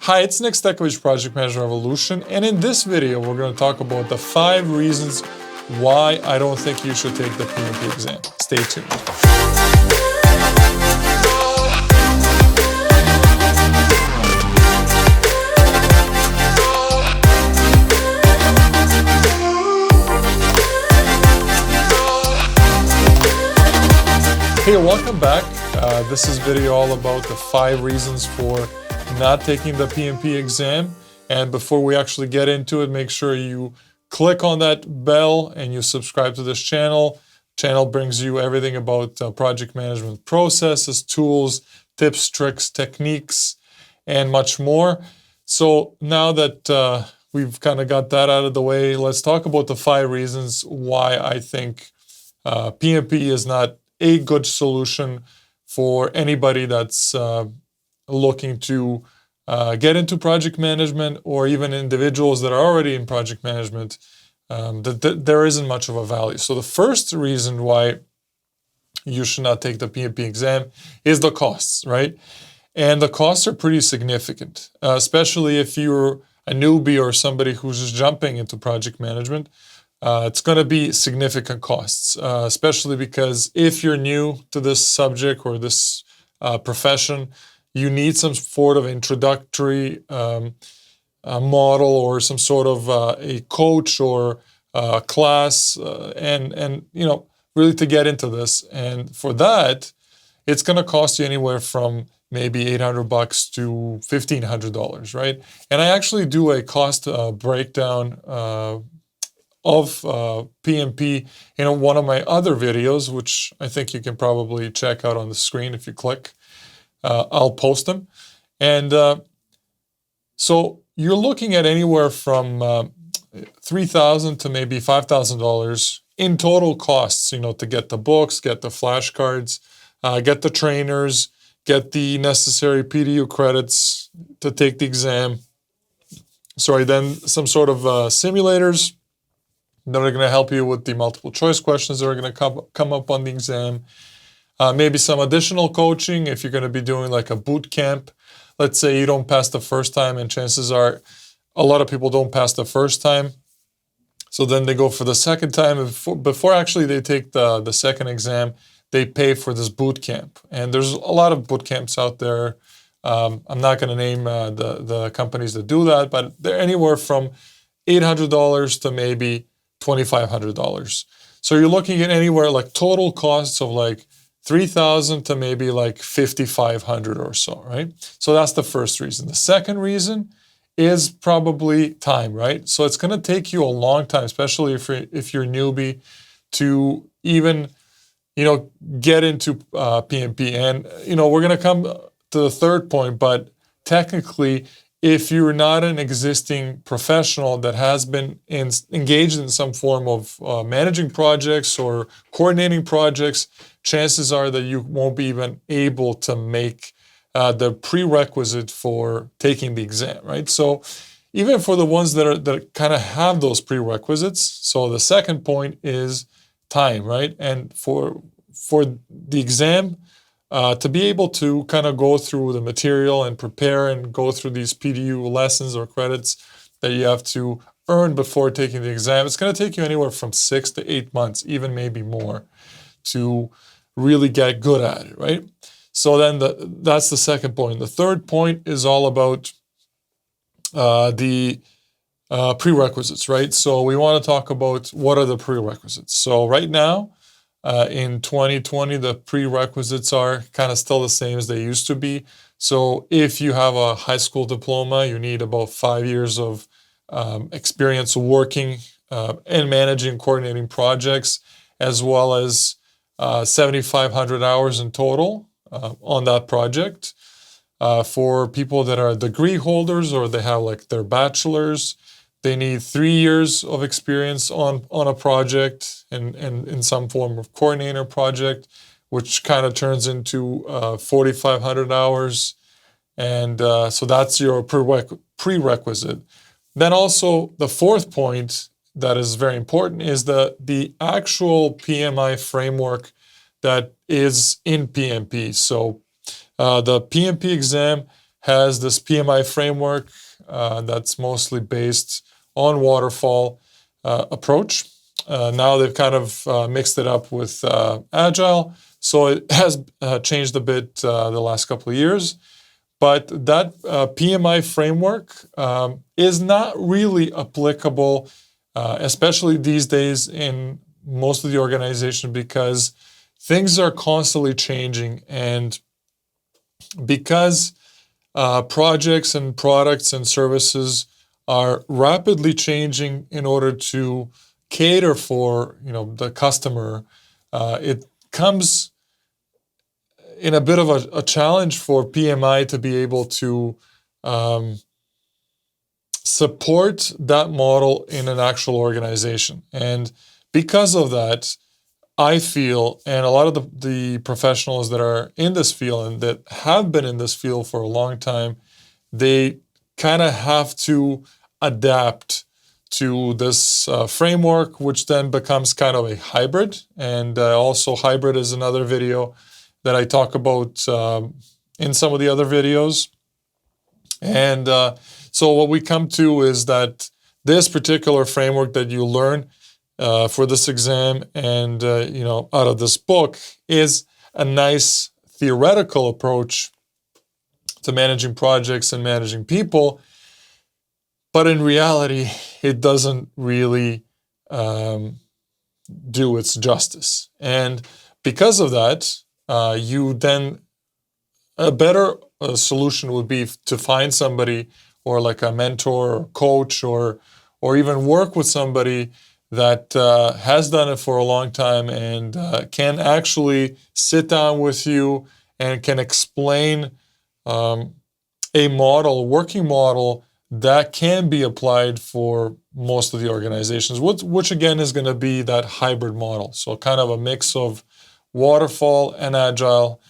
Hi, it's Nick Stekovich, Project Manager Revolution, and in this video, we're going to talk about the 5 reasons why I don't think you should take the PMP exam. Stay tuned. Hey, welcome back. This is video all about the 5 reasons for not taking the PMP exam. And before we actually get into it, make sure you click on that bell and you subscribe to this channel. Channel brings you everything about project management processes, tools, tips, tricks, techniques, and much more. So now that we've kind of got that out of the way, let's talk about the 5 reasons why I think PMP is not a good solution for anybody that's looking to get into project management, or even individuals that are already in project management, that there isn't much of a value. So the first reason why you should not take the PMP exam is the costs, right? And the costs are pretty significant, especially if you're a newbie or somebody who's just jumping into project management. It's going to be significant costs, especially because if you're new to this subject or this profession, you need some sort of introductory model or some sort of a coach or class, and you know, really to get into this. And for that, it's going to cost you anywhere from maybe $800 to $1,500, right? And I actually do a cost breakdown of PMP in one of my other videos, which I think you can probably check out on the screen if you click. I'll post them. And so you're looking at anywhere from $3,000 to maybe $5,000 in total costs, you know, to get the books, get the flashcards, get the trainers, get the necessary PDU credits to take the exam. Then some sort of simulators that are going to help you with the multiple choice questions that are going to come up on the exam. Maybe some additional coaching if you're going to be doing like a boot camp. Let's say you don't pass the first time, and chances are a lot of people don't pass the first time. So then they go for the second time. Before actually they take the second exam, they pay for this boot camp. And there's a lot of boot camps out there. I'm not going to name the companies that do that, but they're anywhere from $800 to maybe $2,500. So you're looking at anywhere like total costs of like $3,000 to maybe like $5,500 or so, right? So that's the first reason. The second reason is probably time, right? So it's going to take you a long time, especially if you're a newbie, to even, you know, get into PMP. And, you know, we're going to come to the third point, but technically, if you're not an existing professional that has been engaged in some form of managing projects or coordinating projects, chances are that you won't be even able to make the prerequisite for taking the exam, right? So even for the ones that kind of have those prerequisites, so the second point is time, right? And for the exam, to be able to kind of go through the material and prepare and go through these PDU lessons or credits that you have to earn before taking the exam, it's going to take you anywhere from 6 to 8 months, even maybe more, to really get good at it, right? So then that's the second point. The third point is all about the prerequisites, right? So we want to talk about what are the prerequisites. So right now, in 2020, the prerequisites are kind of still the same as they used to be. So if you have a high school diploma, you need about 5 years of experience working and managing, coordinating projects, as well as 7,500 hours in total on that project. For people that are degree holders or they have like their bachelor's, they need 3 years of experience on a project and in some form of coordinator project, which kind of turns into 4,500 hours. And so that's your prerequisite. Then also the fourth point that is very important is the actual PMI framework that is in PMP. So the PMP exam has this PMI framework that's mostly based on waterfall approach. Now they've kind of mixed it up with Agile, so it has changed a bit the last couple of years. But that PMI framework is not really applicable, especially these days in most of the organization, because things are constantly changing, and because projects and products and services are rapidly changing in order to cater for the customer, it comes in a bit of a challenge for PMI to be able to support that model in an actual organization. And because of that, I feel, and a lot of the professionals that are in this field and that have been in this field for a long time, they kind of have to adapt to this framework, which then becomes kind of a hybrid. And also hybrid is another video that I talk about in some of the other videos. And so what we come to is that this particular framework that you learn for this exam and out of this book is a nice theoretical approach to managing projects and managing people, but in reality, it doesn't really do its justice. And because of that, you then a better solution would be to find somebody, or like a mentor or coach, or even work with somebody that has done it for a long time and can actually sit down with you and can explain a model, working model that can be applied for most of the organizations, which again is going to be that hybrid model. So kind of a mix of waterfall and agile.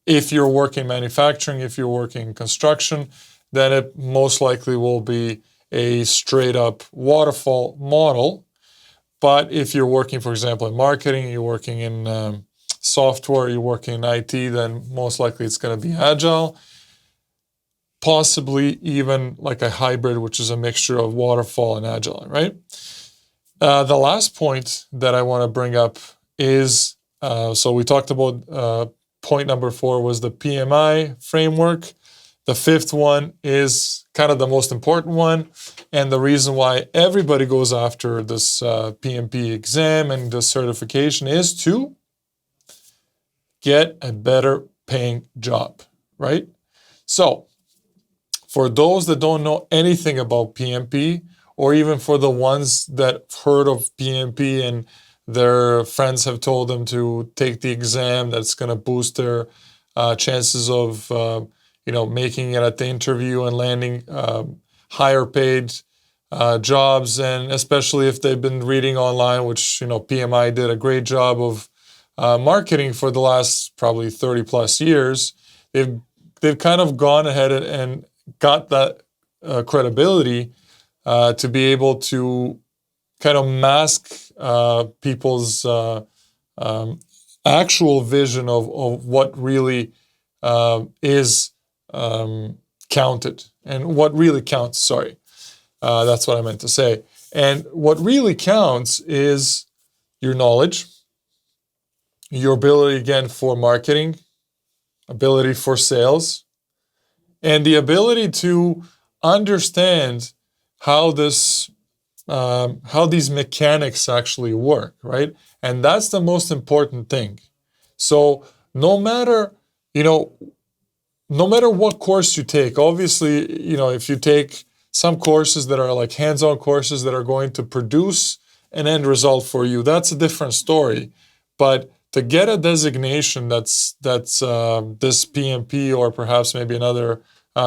If you're working manufacturing, if you're working construction, then it most likely will be a straight up waterfall model. But if you're working, for example, in marketing, you're working in software, you're working in IT, then most likely it's going to be agile. Possibly even like a hybrid, which is a mixture of waterfall and agile, right? The last point that I want to bring up is, so we talked about point number 4 was the PMI framework. The 5th one is kind of the most important one, and the reason why everybody goes after this PMP exam and the certification is to get a better paying job, right? So for those that don't know anything about PMP, or even for the ones that heard of PMP and their friends have told them to take the exam, that's going to boost their chances of making it at the interview and landing higher paid jobs, and especially if they've been reading online, which PMI did a great job of marketing for the last probably 30 plus years. They've kind of gone ahead and got that credibility to be able to kind of mask people's actual vision of what really is counted and what really counts. Sorry, that's what I meant to say. And what really counts is your knowledge, your ability again for marketing, ability for sales, and the ability to understand how these mechanics actually work, right? And that's the most important thing. So no matter what course you take, obviously, if you take some courses that are like hands-on courses that are going to produce an end result for you, that's a different story. But to get a designation that's this PMP or perhaps maybe another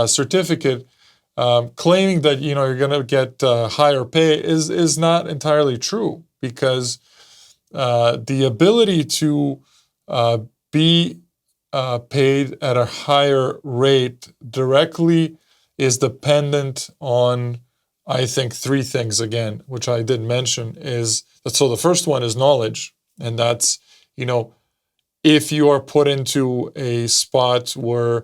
certificate, claiming that you're going to get higher pay is not entirely true, because the ability to be paid at a higher rate directly is dependent on, I think, 3 things again, which I did mention. So the first one is knowledge, and that's if you are put into a spot where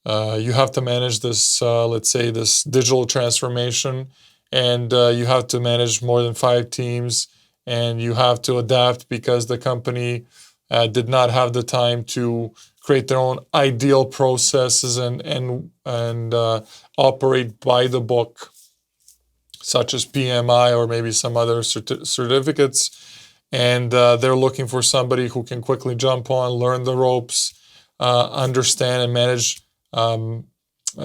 You have to manage this, let's say, this digital transformation, and you have to manage more than 5 teams, and you have to adapt because the company did not have the time to create their own ideal processes and operate by the book, such as PMI or maybe some other certificates. And they're looking for somebody who can quickly jump on, learn the ropes, understand and manage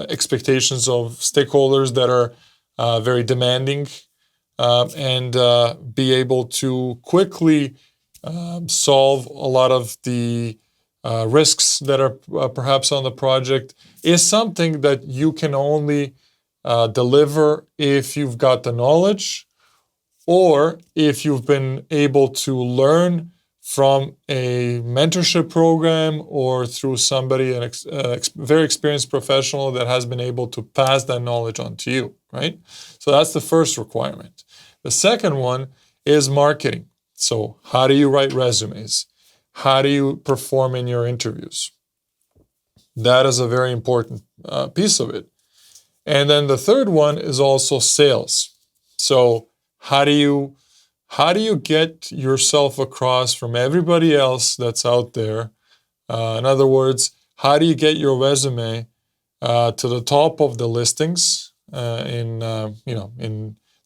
expectations of stakeholders that are very demanding, and be able to quickly solve a lot of the risks that are perhaps on the project, is something that you can only deliver if you've got the knowledge, or if you've been able to learn from a mentorship program or through somebody, a very experienced professional that has been able to pass that knowledge on to you, right? So that's the first requirement. The second one is marketing. So how do you write resumes? How do you perform in your interviews? That is a very important piece of it. And then the third one is also sales. So how do you get yourself across from everybody else that's out there? In other words, how do you get your resume to the top of the listings in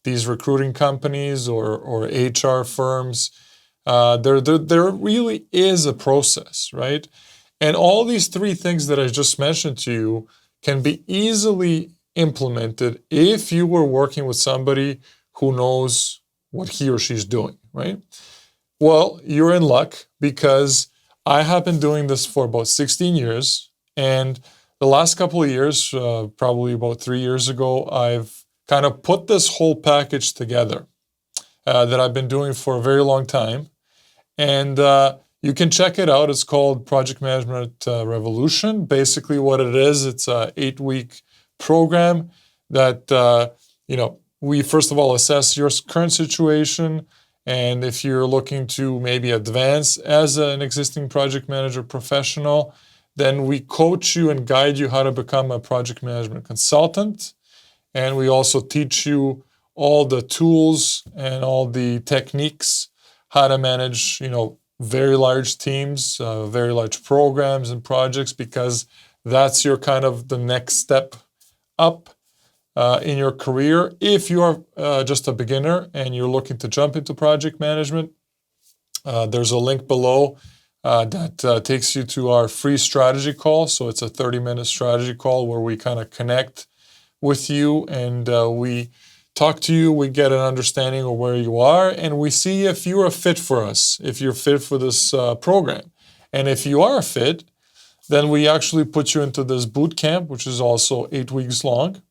these recruiting companies or HR firms? There really is a process, right? And all these 3 things that I just mentioned to you can be easily implemented if you were working with somebody who knows what he or she's doing, right? Well, you're in luck, because I have been doing this for about 16 years. And the last couple of years, probably about 3 years ago, I've kind of put this whole package together that I've been doing for a very long time. And you can check it out. It's called Project Management Revolution. Basically what it is, it's an 8-week program that, we first of all assess your current situation, and if you're looking to maybe advance as an existing project manager professional, then we coach you and guide you how to become a project management consultant. And we also teach you all the tools and all the techniques, how to manage, very large teams, very large programs and projects, because that's your kind of the next step up in your career. If you are just a beginner and you're looking to jump into project management, there's a link below that takes you to our free strategy call. So it's a 30-minute strategy call where we kind of connect with you, and we talk to you, we get an understanding of where you are, and we see if you're a fit for us, if you're fit for this program. And if you are a fit, then we actually put you into this boot camp, which is also 8 weeks long.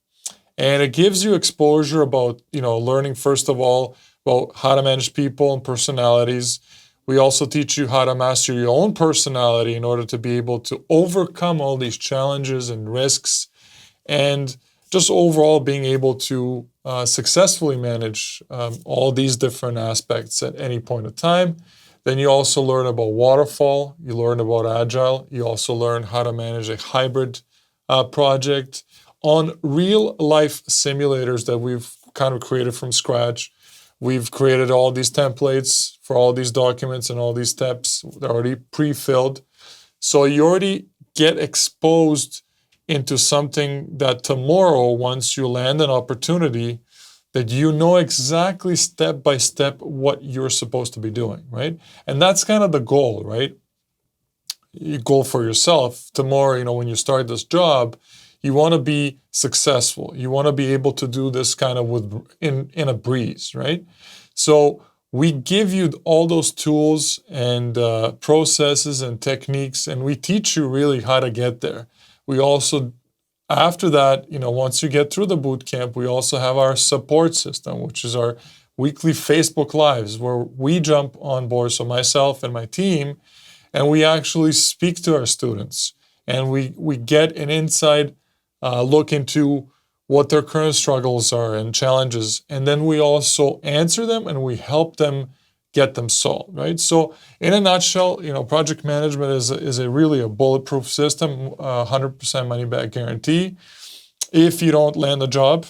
And it gives you exposure about, learning, first of all, about how to manage people and personalities. We also teach you how to master your own personality in order to be able to overcome all these challenges and risks, and just overall being able to successfully manage all these different aspects at any point of time. Then you also learn about waterfall, you learn about agile, you also learn how to manage a hybrid project on real life simulators that we've kind of created from scratch. We've created all these templates for all these documents and all these steps. They're already pre-filled. So you already get exposed into something that tomorrow, once you land an opportunity, that you know exactly step by step what you're supposed to be doing, right? And that's kind of the goal, right? Your goal for yourself tomorrow, when you start this job, you want to be successful. You want to be able to do this kind of in a breeze, right? So we give you all those tools and processes and techniques, and we teach you really how to get there. We also, after that, once you get through the boot camp, we also have our support system, which is our weekly Facebook Lives, where we jump on board, so myself and my team, and we actually speak to our students, and we get an inside look into what their current struggles are and challenges, and then we also answer them and we help them get them solved, right? So in a nutshell, project management is really a bulletproof system, 100% money back guarantee if you don't land the job.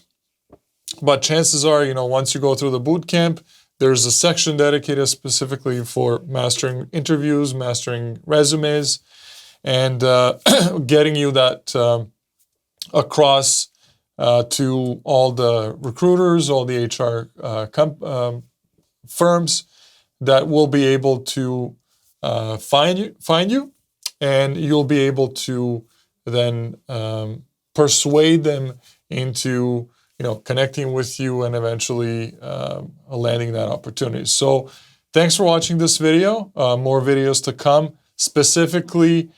But chances are, once you go through the boot camp, there's a section dedicated specifically for mastering interviews, mastering resumes, and getting you that across to all the recruiters, all the HR firms that will be able to find you, and you'll be able to then persuade them into connecting with you and eventually landing that opportunity. So thanks for watching this video. More videos to come, specifically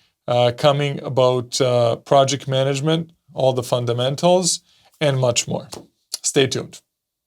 coming about project management, all the fundamentals, and much more. Stay tuned.